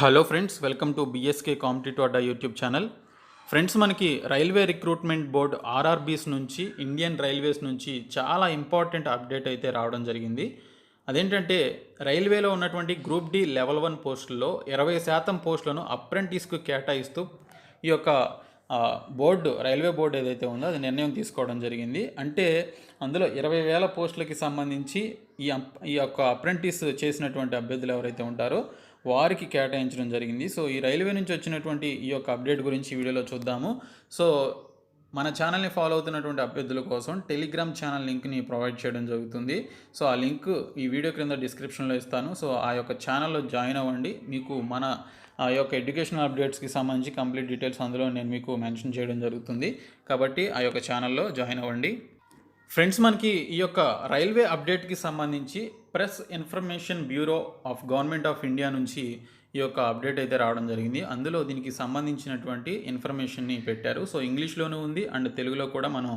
Hello friends, welcome to BSK competitive Adda YouTube channel. Friends, మనకి railway recruitment board RRBs నుంచి Indian railways నుంచి చాలా important update అయితే రావడం జరిగింది. అదేంటంటే రైల్వేలో ఉన్నటువంటి గ్రూప్ డి లెవెల్ 1 పోస్టుల్లో 20% పోస్టులను అప్రెంటిస్కు కేటాయిస్తూ ఈ యొక్క రైల్వే బోర్డు ఏదైతే ఉందో అది నిర్ణయం తీసుకోవడం జరిగింది. అంటే అందులో 20,000 పోస్టులకి సంబంధించి ఈ యొక్క అప్రెంటిస్ చేసినటువంటి అభ్యర్థులు ఎవరైతే ఉంటారో వారికి కేటాయించడం జరిగింది. సో ఈ రైల్వే నుంచి వచ్చినటువంటి ఈ యొక్క అప్డేట్ గురించి ఈ వీడియోలో చూద్దాము. సో మన ఛానల్ని ఫాలో అవుతున్నటువంటి అభ్యర్థుల కోసం టెలిగ్రామ్ ఛానల్ లింక్ని ప్రొవైడ్ చేయడం జరుగుతుంది. సో ఆ లింక్ ఈ వీడియో క్రింద డిస్క్రిప్షన్లో ఇస్తాను. సో ఆ యొక్క ఛానల్లో జాయిన్ అవ్వండి. మీకు మన ఆ యొక్క ఎడ్యుకేషనల్ అప్డేట్స్కి సంబంధించి కంప్లీట్ డీటెయిల్స్ అందులో నేను మీకు మెన్షన్ చేయడం జరుగుతుంది. కాబట్టి ఆ యొక్క ఛానల్లో జాయిన్ అవ్వండి. ఫ్రెండ్స్, మనకి ఈ యొక్క రైల్వే అప్డేట్కి సంబంధించి press information bureau of government of India నుంచి ఈ యొక్క అప్డేట్ అయితే రావడం జరిగింది. అందులో దీనికి సంబంధించినటువంటి ఇన్ఫర్మేషన్ని పెట్టారు. సో ఇంగ్లీష్లోనూ ఉంది అండ్ తెలుగులో కూడా మనం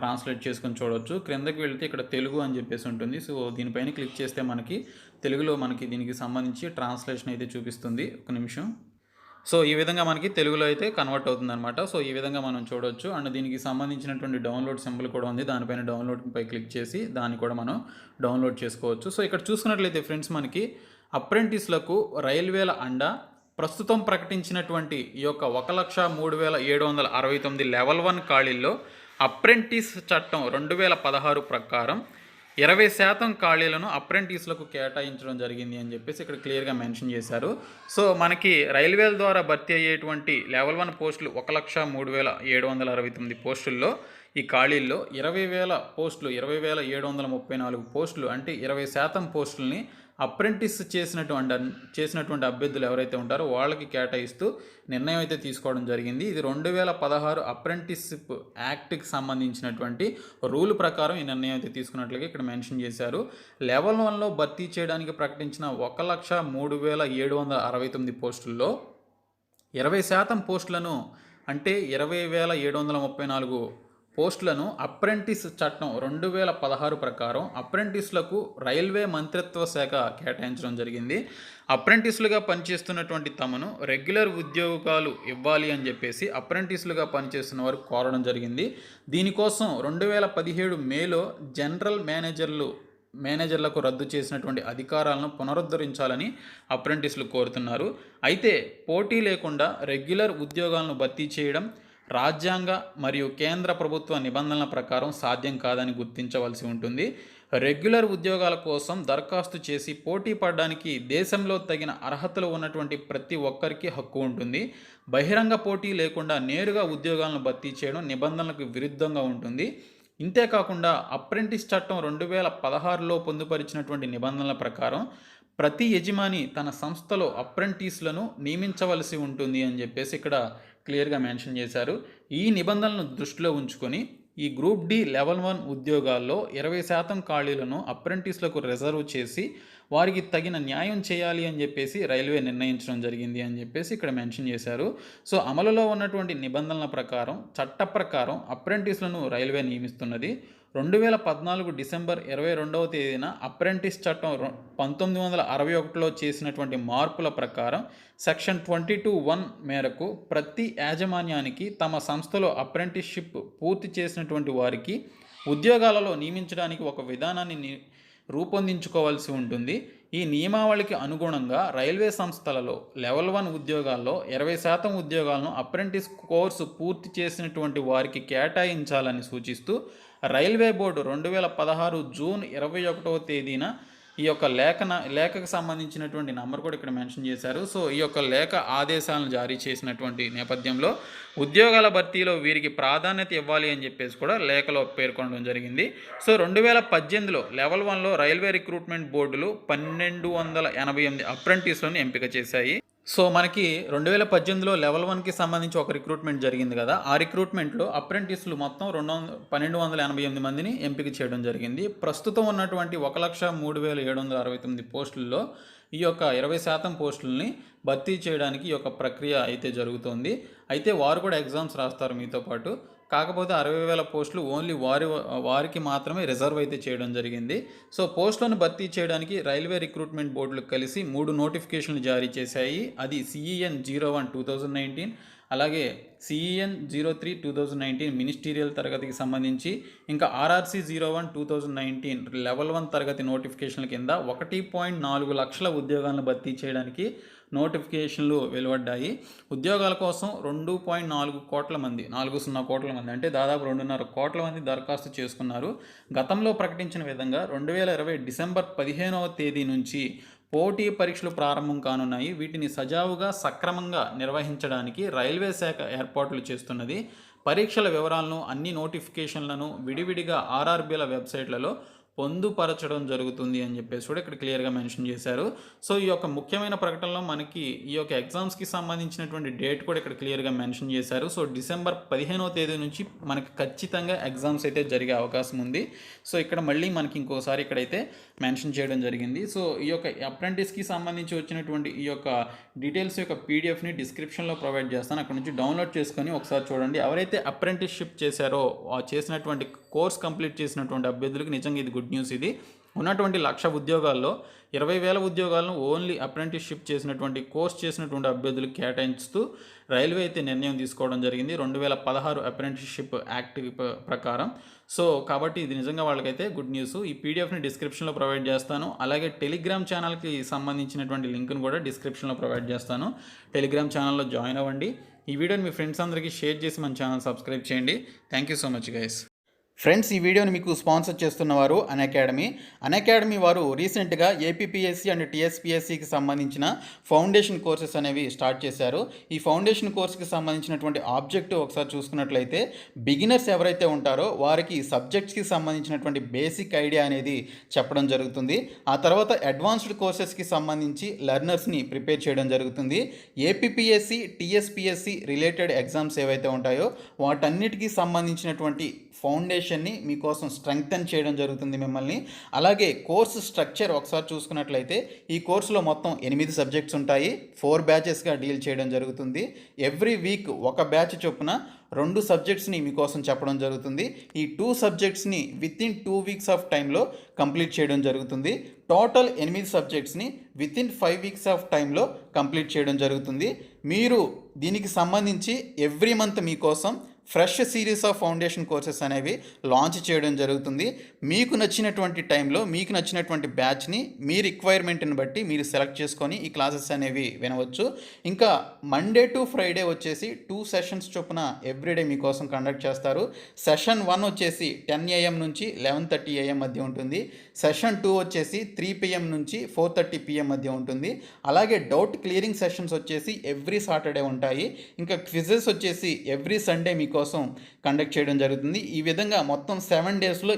ట్రాన్స్లేట్ చేసుకొని చూడవచ్చు. క్రిందకి వెళితే ఇక్కడ తెలుగు అని చెప్పేసి ఉంటుంది. సో దీనిపైన క్లిక్ చేస్తే మనకి తెలుగులో దీనికి సంబంధించి ట్రాన్స్లేషన్ అయితే చూపిస్తుంది. ఒక నిమిషం. సో ఈ విధంగా మనకి తెలుగులో అయితే కన్వర్ట్ అవుతుందన్నమాట. సో ఈ విధంగా మనం చూడవచ్చు. అండ్ దీనికి సంబంధించినటువంటి డౌన్లోడ్ సింబల్ కూడా ఉంది. దానిపైన డౌన్లోడ్పై క్లిక్ చేసి దాన్ని కూడా మనం డౌన్లోడ్ చేసుకోవచ్చు. సో ఇక్కడ చూసుకున్నట్లయితే ఫ్రెండ్స్, మనకి అప్రెంటిస్లకు రైల్వేల అండ ప్రస్తుతం ప్రకటించినటువంటి ఈ యొక్క 1,03,769 లెవెల్ 1 ఖాళీల్లో అప్రెంటిస్ చట్టం 2016 ప్రకారం 20% ఖాళీలను అప్రెంటిస్లకు కేటాయించడం జరిగింది అని చెప్పేసి ఇక్కడ క్లియర్గా మెన్షన్ చేశారు. సో మనకి రైల్వేల ద్వారా భర్తీ అయ్యేటువంటి లెవెల్ 1 పోస్టులు 1,03,769 పోస్టుల్లో ఈ ఖాళీల్లో 20,000 పోస్టులు 20,734 పోస్టులు అంటే 20% పోస్టులని అప్రెంటిస్ చేసినటువంటి అభ్యర్థులు ఎవరైతే ఉంటారో వాళ్ళకి కేటాయిస్తూ నిర్ణయం అయితే తీసుకోవడం జరిగింది. ఇది 2016 అప్రెంటిస్షిప్ యాక్ట్కి సంబంధించినటువంటి రూల్ ప్రకారం ఈ నిర్ణయం అయితే తీసుకున్నట్లుగా ఇక్కడ మెన్షన్ చేశారు. లెవెల్ 1లో భర్తీ చేయడానికి ప్రకటించిన 1,03,769 పోస్టుల్లో 20% పోస్టులను అంటే 20,734 పోస్టులను అప్రెంటిస్ చట్టం 2016 ప్రకారం అప్రెంటిస్లకు రైల్వే మంత్రిత్వ శాఖ కేటాయించడం జరిగింది. అప్రెంటిస్లుగా పనిచేస్తున్నటువంటి తమను రెగ్యులర్ ఉద్యోగాలు ఇవ్వాలి అని చెప్పేసి అప్రెంటిస్లుగా పనిచేస్తున్న వారు కోరడం జరిగింది. దీనికోసం 2017 మేలో జనరల్ మేనేజర్లకు రద్దు చేసినటువంటి అధికారాలను పునరుద్ధరించాలని అప్రెంటిస్లు కోరుతున్నారు. అయితే పోటీ లేకుండా రెగ్యులర్ ఉద్యోగాలను భర్తీ చేయడం రాజ్యాంగ మరియు కేంద్ర ప్రభుత్వ నిబంధనల ప్రకారం సాధ్యం కాదని గుర్తించవలసి ఉంటుంది. రెగ్యులర్ ఉద్యోగాల కోసం దరఖాస్తు చేసి పోటీ పడడానికి దేశంలో తగిన అర్హతలు ఉన్నటువంటి ప్రతి ఒక్కరికి హక్కు ఉంటుంది. బహిరంగ పోటీ లేకుండా నేరుగా ఉద్యోగాలను భర్తీ చేయడం నిబంధనలకు విరుద్ధంగా ఉంటుంది. ఇంతేకాకుండా అప్రెంటిస్ చట్టం 2016లో పొందుపరిచినటువంటి నిబంధనల ప్రకారం ప్రతి యజమాని తన సంస్థలో అప్రెంటిస్లను నియమించవలసి ఉంటుంది అని చెప్పేసి ఇక్కడ క్లియర్గా మెన్షన్ చేశారు. ఈ నిబంధనలను దృష్టిలో ఉంచుకొని ఈ గ్రూప్ డి లెవెల్ 1 ఉద్యోగాల్లో 20% ఖాళీలను అప్రెంటిస్లకు రిజర్వ్ చేసి వారికి తగిన న్యాయం చేయాలి అని చెప్పేసి రైల్వే నిర్ణయించడం జరిగింది అని చెప్పేసి ఇక్కడ మెన్షన్ చేశారు. సో అమలులో ఉన్నటువంటి నిబంధనల ప్రకారం చట్ట ప్రకారం అప్రెంటిస్లను రైల్వే నియమిస్తున్నది. 2014 డిసెంబర్ 22వ తేదీన అప్రెంటిస్ చట్టం 1961లో చేసినటువంటి మార్పుల ప్రకారం సెక్షన్ 22(1) మేరకు ప్రతి యాజమాన్యానికి తమ సంస్థలో అప్రెంటిస్షిప్ పూర్తి చేసినటువంటి వారికి ఉద్యోగాలలో నియమించడానికి ఒక విధానాన్ని రూపొందించుకోవాల్సి ఉంటుంది. ఈ నియమావళికి అనుగుణంగా రైల్వే సంస్థలలో లెవెల్ 1 ఉద్యోగాల్లో 20% ఉద్యోగాలను అప్రెంటిస్ కోర్సు పూర్తి చేసినటువంటి వారికి కేటాయించాలని సూచిస్తూ రైల్వే బోర్డు 2016 జూన్ 21వ తేదీన ఈ యొక్క లేఖకు సంబంధించినటువంటి నంబర్ కూడా ఇక్కడ మెన్షన్ చేశారు. సో ఈ యొక్క లేఖ ఆదేశాలను జారీ చేసినటువంటి నేపథ్యంలో ఉద్యోగాల భర్తీలో వీరికి ప్రాధాన్యత ఇవ్వాలి అని చెప్పేసి కూడా లేఖలో పేర్కొనడం జరిగింది. సో 2018లో లెవెల్ 1లో రైల్వే రిక్రూట్మెంట్ బోర్డులు 1,288 అప్రెంటిస్లను ఎంపిక చేశాయి. సో మనకి 2018లో లెవెల్ 1కి సంబంధించి ఒక రిక్రూట్మెంట్ జరిగింది కదా. ఆ రిక్రూట్మెంట్లో అప్రెంటిస్లు మొత్తం 1,288 మందిని ఎంపిక చేయడం జరిగింది. ప్రస్తుతం ఉన్నటువంటి 1,03,769 పోస్టుల్లో ఈ యొక్క 20% పోస్టులని భర్తీ చేయడానికి ఈ యొక్క ప్రక్రియ అయితే జరుగుతుంది. అయితే వారు కూడా ఎగ్జామ్స్ రాస్తారు మీతో పాటు. కాకపోతే 60,000 పోస్టులు ఓన్లీ వారికి మాత్రమే రిజర్వ్ అయితే చేయడం జరిగింది. సో పోస్టులను భర్తీ చేయడానికి రైల్వే రిక్రూట్మెంట్ బోర్డులు కలిసి 3 నోటిఫికేషన్లు జారీ చేశాయి. అది CEN 01 2019, అలాగే CEN 03 2019 మినిస్టీరియల్ తరగతికి సంబంధించి, ఇంకా RRC 01 2019 లెవెల్ 1 తరగతి నోటిఫికేషన్ల కింద 1.4 లక్షల ఉద్యోగాలను భర్తీ చేయడానికి నోటిఫికేషన్లు వెలువడ్డాయి. ఉద్యోగాల కోసం 2.4 కోట్ల మంది 40 కోట్ల మంది అంటే దాదాపు 2.5 కోట్ల మంది దరఖాస్తు చేసుకున్నారు. గతంలో ప్రకటించిన విధంగా 2020 డిసెంబర్ 15వ తేదీ నుంచి పోటీ పరీక్షలు ప్రారంభం కానున్నాయి. వీటిని సజావుగా సక్రమంగా నిర్వహించడానికి రైల్వే శాఖ ఏర్పాట్లు చేస్తున్నది. పరీక్షల వివరాలను, అన్ని నోటిఫికేషన్లను విడివిడిగా ఆర్ఆర్బీల వెబ్సైట్లలో పొందుపరచడం జరుగుతుంది అని చెప్పేసి కూడా ఇక్కడ క్లియర్గా మెన్షన్ చేశారు. సో ఈ యొక్క ముఖ్యమైన ప్రకటనలో మనకి ఈ యొక్క ఎగ్జామ్స్కి సంబంధించినటువంటి డేట్ కూడా ఇక్కడ క్లియర్గా మెన్షన్ చేశారు. సో డిసెంబర్ 15వ తేదీ నుంచి మనకి ఖచ్చితంగా ఎగ్జామ్స్ అయితే జరిగే అవకాశం ఉంది. సో ఇక్కడ మళ్ళీ మనకి ఇంకోసారి ఇక్కడైతే మెన్షన్ చేయడం జరిగింది. సో ఈ యొక్క అప్రెంటిస్కి సంబంధించి వచ్చినటువంటి ఈ యొక్క డీటెయిల్స్ యొక్క పీడిఎఫ్ని డిస్క్రిప్షన్లో ప్రొవైడ్ చేస్తాను. అక్కడ నుంచి డౌన్లోడ్ చేసుకొని ఒకసారి చూడండి. ఎవరైతే అప్రెంటిస్షిప్ చేశారో చేసినటువంటి కోర్స్ కంప్లీట్ చేసినటువంటి అభ్యర్థులకు నిజంగా ఇది గుడ్ న్యూస్. ఇది ఉన్నటువంటి 1,00,000 ఉద్యోగాల్లో 20,000 ఉద్యోగాలను ఓన్లీ అప్రెంటిస్షిప్ చేసినటువంటి కోర్స్ చేసినటువంటి అభ్యర్థులకు కేటాయిస్తూ రైల్వే అయితే నిర్ణయం తీసుకోవడం జరిగింది 2016 అప్రెంటిస్షిప్ యాక్ట్ ప్రకారం. సో కాబట్టి ఇది నిజంగా వాళ్ళకైతే గుడ్ న్యూస్. ఈ పీడిఎఫ్ని డిస్క్రిప్షన్లో ప్రొవైడ్ చేస్తాను. అలాగే టెలిగ్రామ్ ఛానల్కి సంబంధించినటువంటి లింక్ను కూడా డిస్క్రిప్షన్లో ప్రొవైడ్ చేస్తాను. టెలిగ్రామ్ ఛానల్లో జాయిన్ అవ్వండి. ఈ వీడియోని మీ ఫ్రెండ్స్ అందరికీ షేర్ చేసి మన ఛానల్ సబ్స్క్రైబ్ చేయండి. Thank you so much guys. Friends, ఈ వీడియోని మీకు స్పాన్సర్ చేస్తున్నవారు అన్అకాడమీ వారు రీసెంట్గా ఏపీపీఎస్సీ అండ్ టీఎస్పీఎస్సీకి సంబంధించిన ఫౌండేషన్ కోర్సెస్ అనేవి స్టార్ట్ చేశారు. ఈ ఫౌండేషన్ కోర్స్కి సంబంధించినటువంటి ఆబ్జెక్టివ్ ఒకసారి చూసుకున్నట్లయితే బిగినర్స్ ఎవరైతే ఉంటారో వారికి సబ్జెక్ట్స్కి సంబంధించినటువంటి బేసిక్ ఐడియా అనేది చెప్పడం జరుగుతుంది. ఆ తర్వాత అడ్వాన్స్డ్ కోర్సెస్కి సంబంధించి లెర్నర్స్ని ప్రిపేర్ చేయడం జరుగుతుంది. ఏపీపీఎస్సీ టీఎస్పీఎస్సీ రిలేటెడ్ ఎగ్జామ్స్ ఏవైతే ఉంటాయో వాటన్నిటికీ సంబంధించినటువంటి ఫౌండేషన్ని మీకోసం స్ట్రెంగ్తన్ చేయడం జరుగుతుంది మిమ్మల్ని. అలాగే కోర్సు స్ట్రక్చర్ ఒకసారి చూసుకున్నట్లయితే ఈ కోర్సులో మొత్తం 8 సబ్జెక్ట్స్ ఉంటాయి. 4 బ్యాచెస్గా డీల్ చేయడం జరుగుతుంది. ఎవ్రీ వీక్ ఒక బ్యాచ్ చొప్పున 2 సబ్జెక్ట్స్ని మీకోసం చెప్పడం జరుగుతుంది. ఈ 2 సబ్జెక్ట్స్ని వితిన్ 2 వీక్స్ ఆఫ్ టైంలో కంప్లీట్ చేయడం జరుగుతుంది. టోటల్ 8 సబ్జెక్ట్స్ని వితిన్ 5 వీక్స్ ఆఫ్ టైంలో కంప్లీట్ చేయడం జరుగుతుంది. మీరు దీనికి సంబంధించి ఎవ్రీ మంత్ మీకోసం fresh series of foundation courses అనేవి లాంచ్ చేయడం జరుగుతుంది. మీకు నచ్చినటువంటి టైంలో మీకు నచ్చినటువంటి బ్యాచ్ని మీ రిక్వైర్మెంట్ని బట్టి మీరు సెలెక్ట్ చేసుకొని ఈ క్లాసెస్ అనేవి వినవచ్చు. ఇంకా మండే టు ఫ్రైడే వచ్చేసి 2 సెషన్స్ చొప్పున ఎవ్రీడే మీకోసం కండక్ట్ చేస్తారు. సెషన్ 1 వచ్చేసి 10 AM నుంచి 11:30 AM మధ్య ఉంటుంది. సెషన్ 2 వచ్చేసి 3 PM నుంచి 4:30 PM మధ్య ఉంటుంది. అలాగే డౌట్ క్లియరింగ్ సెషన్స్ వచ్చేసి ఎవ్రీ సాటర్డే ఉంటాయి. ఇంకా క్విజెస్ వచ్చేసి ఎవ్రీ సండే మీకు కోసం కండక్ట్ చేయడం జరుగుతుంది. ఈ విధంగా మొత్తం 7 డేస్లో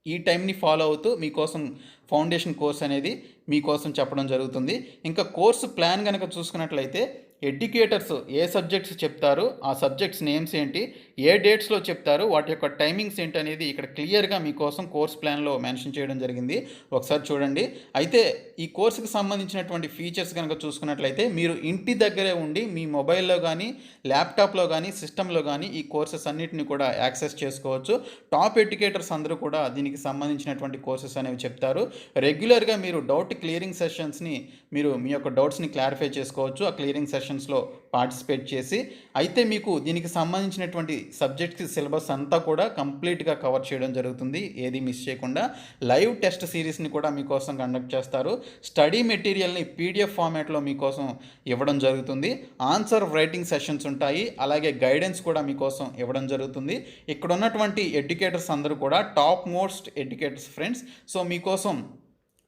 ఈ టైంని ఫాలో అవుతూ మీకోసం ఫౌండేషన్ కోర్స్ అనేది మీకోసం చెప్పడం జరుగుతుంది. ఇంకా కోర్సు ప్లాన్ కనుక చూసుకున్నట్లయితే ఎడ్యుకేటర్స్ ఏ సబ్జెక్ట్స్ చెప్తారు, ఆ సబ్జెక్ట్స్ నేమ్స్ ఏంటి, ఏ డేట్స్లో చెప్తారు, వాటి యొక్క టైమింగ్స్ ఏంటి అనేది ఇక్కడ క్లియర్గా మీకోసం కోర్స్ ప్లాన్లో మెన్షన్ చేయడం జరిగింది. ఒకసారి చూడండి. అయితే ఈ కోర్సుకి సంబంధించినటువంటి ఫీచర్స్ కనుక చూసుకున్నట్లయితే మీరు ఇంటి దగ్గరే ఉండి మీ మొబైల్లో కానీ ల్యాప్టాప్లో కానీ సిస్టంలో కానీ ఈ కోర్సెస్ అన్నిటిని కూడా యాక్సెస్ చేసుకోవచ్చు. టాప్ ఎడ్యుకేటర్స్ అందరూ కూడా దీనికి సంబంధించినటువంటి కోర్సెస్ అనేవి చెప్తారు. రెగ్యులర్గా మీరు డౌట్ క్లియరింగ్ సెషన్స్ని మీరు మీ యొక్క డౌట్స్ని క్లారిఫై చేసుకోవచ్చు ఆ క్లియరింగ్ సెషన్స్లో పార్టిసిపేట్ చేసి. అయితే మీకు దీనికి సంబంధించినటువంటి సబ్జెక్ట్కి సిలబస్ అంతా కూడా కంప్లీట్గా కవర్ చేయడం జరుగుతుంది, ఏది మిస్ చేయకుండా. లైవ్ టెస్ట్ సిరీస్ని కూడా మీకోసం కండక్ట్ చేస్తారు. స్టడీ మెటీరియల్ని PDF ఫార్మాట్లో మీకోసం ఇవ్వడం జరుగుతుంది. ఆన్సర్ రైటింగ్ సెషన్స్ ఉంటాయి. అలాగే గైడెన్స్ కూడా మీకోసం ఇవ్వడం జరుగుతుంది. ఇక్కడ ఉన్నటువంటి ఎడ్యుకేటర్స్ అందరూ కూడా top most educators friends. So మీకోసం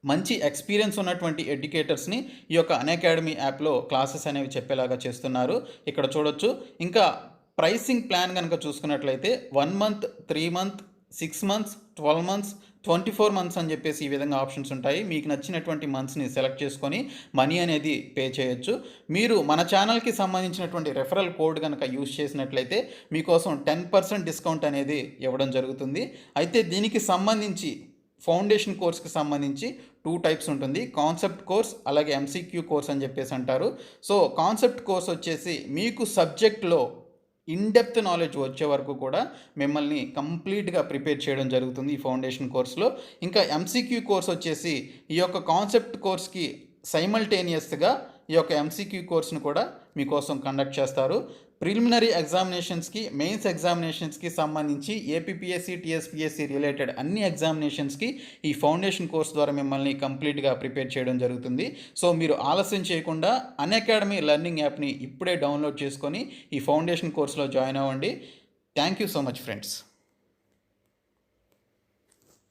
మంచి ఎక్స్పీరియన్స్ ఉన్నటువంటి ఎడ్యుకేటర్స్ని ఈ యొక్క అన్అకాడమీ యాప్లో క్లాసెస్ అనేవి చెప్పేలాగా చేస్తున్నారు. ఇక్కడ చూడొచ్చు. ఇంకా ప్రైసింగ్ ప్లాన్ కనుక చూసుకున్నట్లయితే 1 month, 3 month, 6 months, 12 months, 24 months అని చెప్పేసి ఈ విధంగా ఆప్షన్స్ ఉంటాయి. మీకు నచ్చినటువంటి మంత్స్ని సెలెక్ట్ చేసుకొని మనీ అనేది పే చేయొచ్చు. మీరు మన ఛానల్కి సంబంధించినటువంటి రెఫరల్ కోడ్ కనుక యూజ్ చేసినట్లయితే మీకోసం 10% డిస్కౌంట్ అనేది ఇవ్వడం జరుగుతుంది. అయితే దీనికి సంబంధించి ఫౌండేషన్ కోర్స్కి సంబంధించి 2 టైప్స్ ఉంటుంది. కాన్సెప్ట్ కోర్స్ అలాగే MCQ కోర్స్ అని చెప్పేసి అంటారు. సో కాన్సెప్ట్ కోర్స్ వచ్చేసి మీకు సబ్జెక్ట్లో ఇన్ డెప్త్ నాలెడ్జ్ వచ్చే వరకు కూడా మిమ్మల్ని కంప్లీట్గా ప్రిపేర్ చేయడం జరుగుతుంది ఈ ఫౌండేషన్ కోర్స్లో. ఇంకా ఎంసీక్యూ కోర్స్ వచ్చేసి ఈ యొక్క కాన్సెప్ట్ కోర్స్కి సైమల్టేనియస్గా ఈ యొక్క ఎంసీక్యూ కోర్స్ను కూడా మీకోసం కండక్ట్ చేస్తారు. ప్రిలిమినరీ ఎగ్జామినేషన్స్కి, మెయిన్స్ ఎగ్జామినేషన్స్కి సంబంధించి ఏపీపీఎస్సీ, టీఎస్పీఎస్సీ రిలేటెడ్ అన్ని ఎగ్జామినేషన్స్కి ఈ ఫౌండేషన్ కోర్స్ ద్వారా మిమ్మల్ని కంప్లీట్గా ప్రిపేర్ చేయడం జరుగుతుంది. సో మీరు ఆలస్యం చేయకుండా అన్అకాడమీ లెర్నింగ్ యాప్ని ఇప్పుడే డౌన్లోడ్ చేసుకొని ఈ ఫౌండేషన్ కోర్స్లో జాయిన్ అవ్వండి. Thank you so much friends.